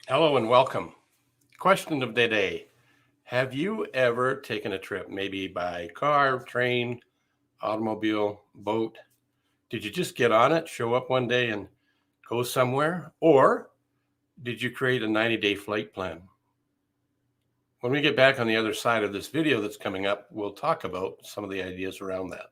Hello and welcome. Question of the day. Have you ever taken a trip, maybe by car, train, automobile, boat? Did you just get on it, show up one day and go somewhere? Or did you create a 90-day flight plan? When we get back on the other side of this video that's coming up, we'll talk about some of the ideas around that.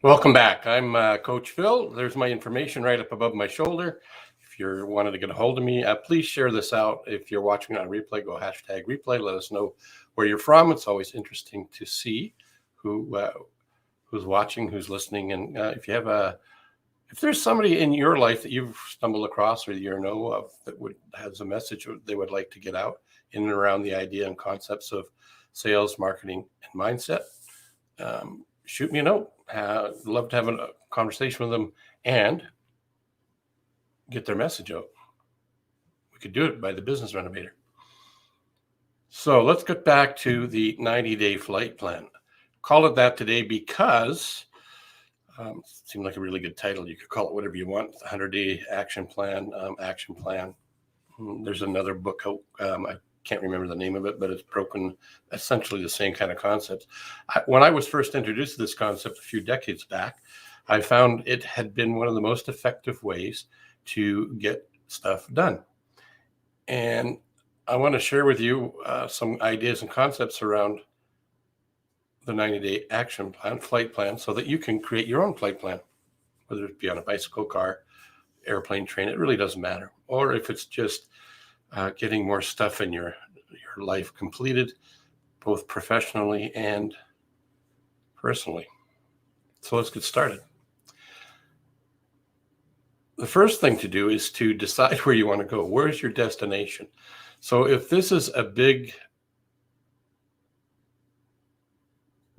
Welcome back. I'm Coach Phil. There's my information right up above my shoulder. If you're wanting to get a hold of me, please share this out. If you're watching on replay, go #replay. Let us know where you're from. It's always interesting to see who's watching, who's listening, and if there's somebody in your life that you've stumbled across or you know of that has a message they would like to get out in and around the idea and concepts of sales, marketing, and mindset. Shoot me a note. Love to have a conversation with them and get their message out. We could do it by the Business Renovator. So let's get back to the 90-day flight plan. Call it that today because it seemed like a really good title. You could call it whatever you want. 100-day action plan, There's another book out. I can't remember the name of it, but it's broken essentially the same kind of concepts. When I was first introduced to this concept a few decades back, I found it had been one of the most effective ways to get stuff done. And I want to share with you some ideas and concepts around the 90-day action plan, flight plan, so that you can create your own flight plan, whether it be on a bicycle, car, airplane, train, it really doesn't matter. Or if it's just getting more stuff in your life completed, both professionally and personally. So let's get started. The first thing to do is to decide where you want to go. Where's your destination? So if this is a big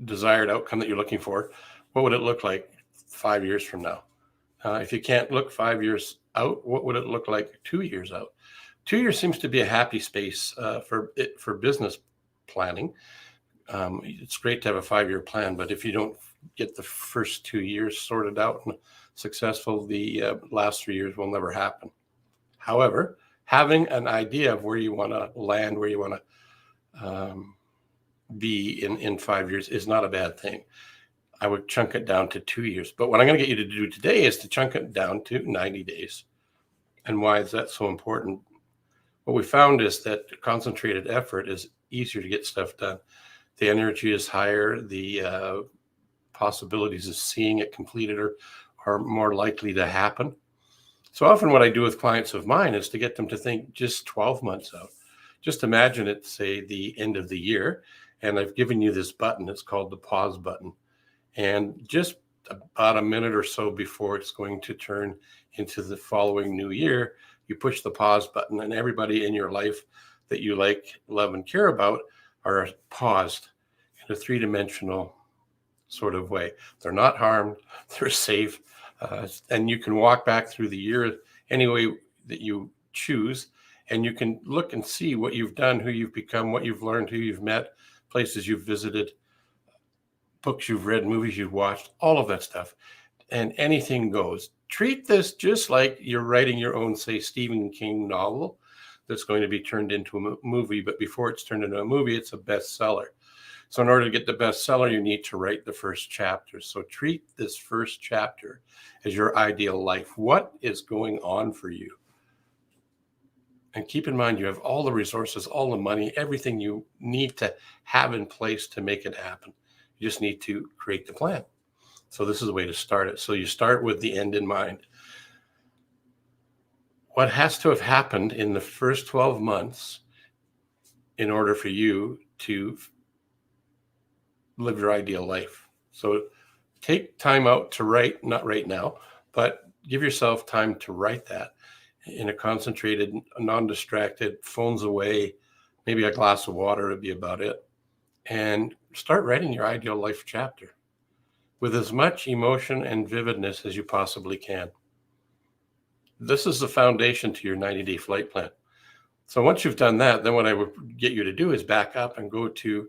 desired outcome that you're looking for, what would it look like 5 years from now? If you can't look 5 years out, what would it look like 2 years out? 2 years seems to be a happy space for business planning. It's great to have a 5-year plan, but if you don't get the first 2 years sorted out and successful, the last 3 years will never happen. However, having an idea of where you want to land, where you want to be in 5 years is not a bad thing. I would chunk it down to 2 years. But what I'm going to get you to do today is to chunk it down to 90 days. And why is that so important? What we found is that concentrated effort is easier to get stuff done. The energy is higher. The possibilities of seeing it completed are more likely to happen. So often what I do with clients of mine is to get them to think just 12 months out. Just imagine it, say, the end of the year, and I've given you this button. It's called the pause button. And just about a minute or so before it's going to turn into the following new year, you push the pause button, and everybody in your life that you like, love, and care about are paused in a three-dimensional sort of way. They're not harmed, they're safe, and you can walk back through the year any way that you choose, and you can look and see what you've done, who you've become, what you've learned, who you've met, places you've visited, books you've read, movies you've watched, all of that stuff. And anything goes. Treat this just like you're writing your own, say, Stephen King novel that's going to be turned into a movie. But before it's turned into a movie, it's a bestseller. So in order to get the bestseller, you need to write the first chapter. So treat this first chapter as your ideal life. What is going on for you? And keep in mind, you have all the resources, all the money, everything you need to have in place to make it happen. You just need to create the plan. So this is the way to start it. So you start with the end in mind. What has to have happened in the first 12 months in order for you to live your ideal life. So take time out to write, not right now, but give yourself time to write that in a concentrated, non-distracted, phones away, maybe a glass of water would be about it. And start writing your ideal life chapter with as much emotion and vividness as you possibly can. This is the foundation to your 90-day flight plan. So once you've done that, then what I would get you to do is back up and go to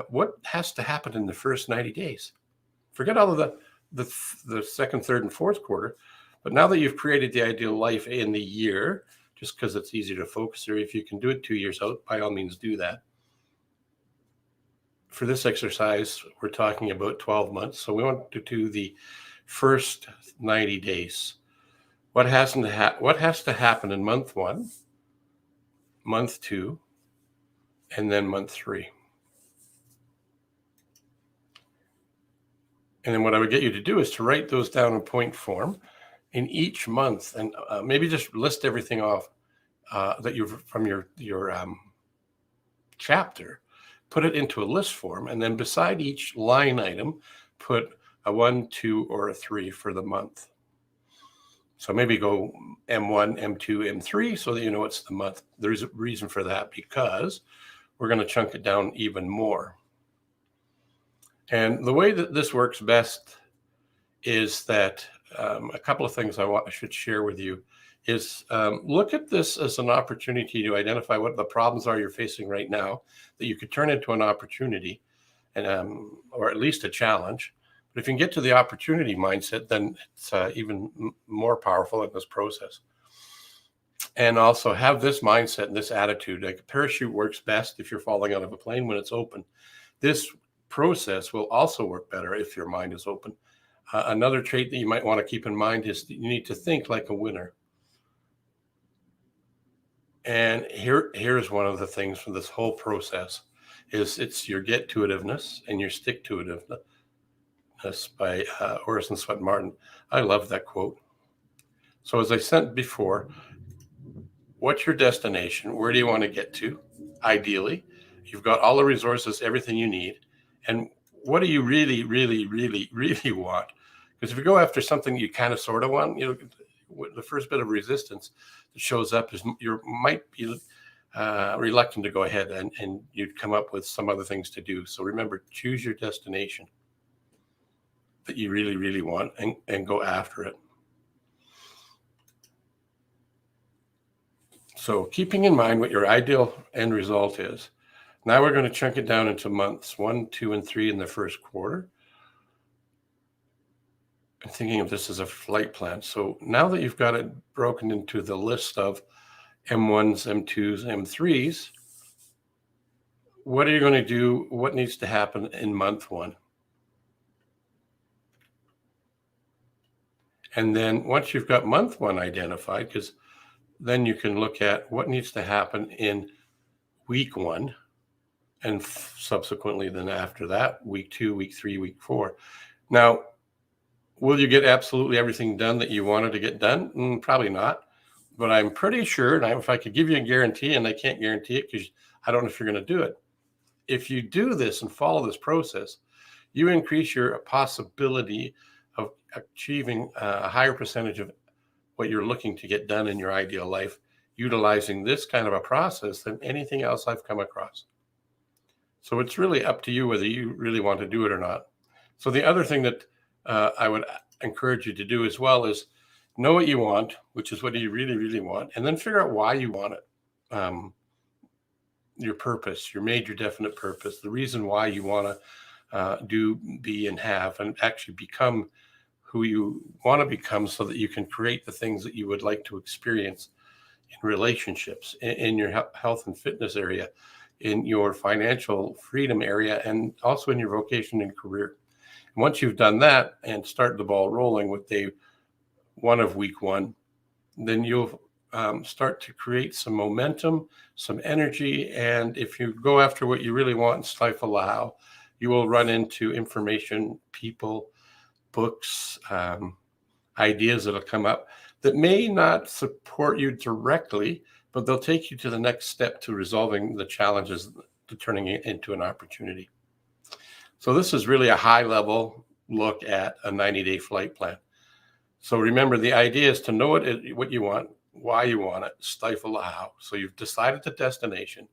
what has to happen in the first 90 days. Forget all of the second, third, and fourth quarter. But now that you've created the ideal life in the year, just because it's easier to focus, or if you can do it 2 years out, by all means do that. For this exercise, we're talking about 12 months. So we want to do the first 90 days. What has to happen in month 1, month 2, and then month 3. And then what I would get you to do is to write those down in point form in each month, and maybe just list everything off that you've from your chapter. Put it into a list form, and then beside each line item, put a 1, 2, or a 3 for the month. So maybe go M1, M2, M3 so that you know it's the month. There's a reason for that, because we're going to chunk it down even more. And the way that this works best is that a couple of things I should share with you is look at this as an opportunity to identify what the problems are you're facing right now that you could turn into an opportunity, and or at least a challenge. But if you can get to the opportunity mindset, then it's even more powerful in this process. And also have this mindset and this attitude. Like a parachute works best if you're falling out of a plane when it's open. This process will also work better if your mind is open. Another trait that you might want to keep in mind is that you need to think like a winner. And here's one of the things from this whole process is it's your get-to-itiveness and your stick-to-itiveness by Orison Swett Martin. I love that quote. So as I said before, what's your destination? Where do you want to get to? Ideally, you've got all the resources, everything you need. And what do you really, really, really, really want? Because if you go after something you kind of sort of want, the first bit of resistance that shows up is you might be reluctant to go ahead and you'd come up with some other things to do. So remember, choose your destination that you really, really want and go after it. So keeping in mind what your ideal end result is, now we're going to chunk it down into months 1, 2, and 3 in the first quarter. I'm thinking of this as a flight plan. So now that you've got it broken into the list of M1s, M2s, M3s, what are you going to do? What needs to happen in month 1? And then once you've got month 1 identified, because then you can look at what needs to happen in week 1, and subsequently then after that, week 2, week 3, week 4. Now, will you get absolutely everything done that you wanted to get done? Probably not. But I'm pretty sure, and if I could give you a guarantee, and I can't guarantee it because I don't know if you're going to do it. If you do this and follow this process, you increase your possibility of achieving a higher percentage of what you're looking to get done in your ideal life, utilizing this kind of a process than anything else I've come across. So it's really up to you whether you really want to do it or not. So the other thing that I would encourage you to do as well is know what you want, which is what you really, really want, and then figure out why you want it. Your purpose, your major definite purpose, the reason why you want to do, be, and have, and actually become who you want to become so that you can create the things that you would like to experience in relationships, in your health and fitness area, in your financial freedom area, and also in your vocation and career. And once you've done that and start the ball rolling with day 1 of week 1, then you'll start to create some momentum, some energy. And if you go after what you really want and stifle allow, you will run into information, people, books, ideas that'll come up that may not support you directly, but they'll take you to the next step to resolving the challenges, to turning it into an opportunity. So this is really a high level look at a 90-day flight plan. So remember, the idea is to know what you want, why you want it, stifle the how. So you've decided the destination.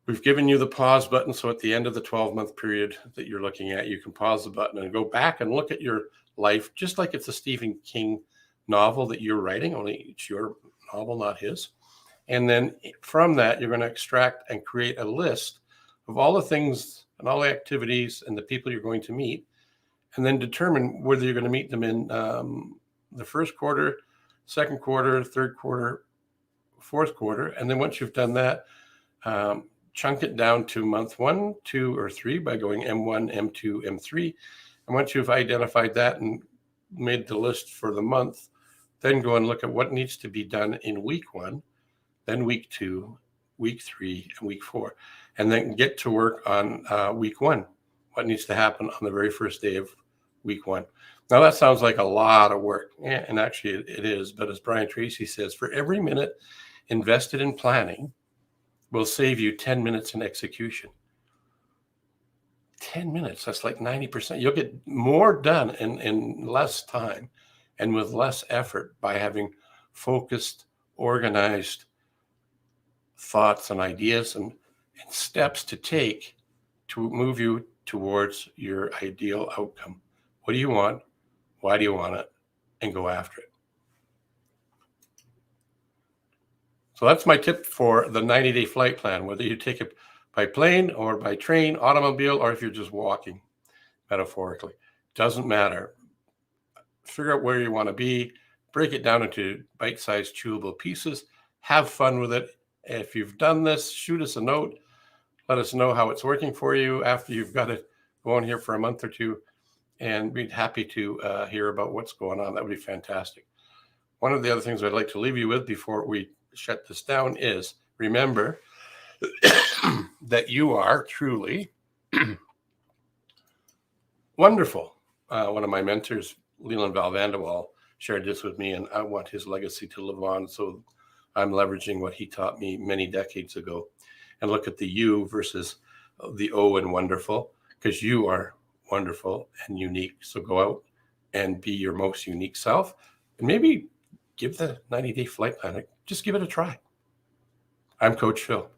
We've given you the pause button. So at the end of the 12-month period that you're looking at, you can pause the button and go back and look at your life, just like it's a Stephen King novel that you're writing, only it's your novel, not his. And then from that, you're going to extract and create a list of all the things and all the activities and the people you're going to meet, and then determine whether you're going to meet them in the first quarter, second quarter, third quarter, fourth quarter. And then once you've done that, chunk it down to month 1, 2, or 3 by going M1, M2, M3. And once you've identified that and made the list for the month, then go and look at what needs to be done in week 1, then week 2, week 3, and week 4. And then get to work on week 1, what needs to happen on the very first day of week 1. Now that sounds like a lot of work, and actually it is. But as Brian Tracy says, for every minute invested in planning will save you 10 minutes in execution. 10 minutes, that's like 90%. You'll get more done in less time and with less effort by having focused, organized thoughts and ideas and steps to take to move you towards your ideal outcome. What do you want? Why do you want it? And go after it. So that's my tip for the 90-day flight plan, whether you take it by plane or by train, automobile, or if you're just walking, metaphorically. Doesn't matter. Figure out where you want to be, break it down into bite-sized chewable pieces, have fun with it. If you've done this, shoot us a note. Let us know how it's working for you after you've got it going here for a month or two, and we'd happy to hear about what's going on. That would be fantastic. One of the other things I'd like to leave you with before we shut this down is remember that you are truly wonderful. One of my mentors, Leland Val Vanderwall, shared this with me, and I want his legacy to live on. So I'm leveraging what he taught me many decades ago, and look at the you versus the O in wonderful, because you are wonderful and unique. So go out and be your most unique self, and maybe give the 90-day flight plan, just give it a try. I'm Coach Phil.